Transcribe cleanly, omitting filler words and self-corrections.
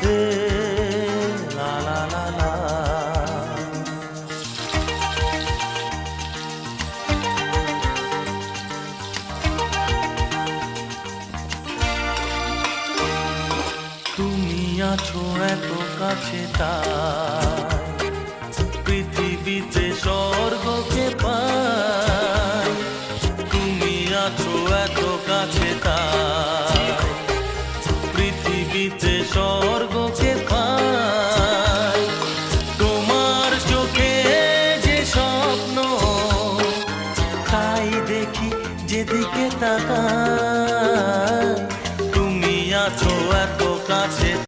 হে লা লা লা লা। তুমি আছো এত কাছে তাই পৃথিবীতে স্বর্গকে পা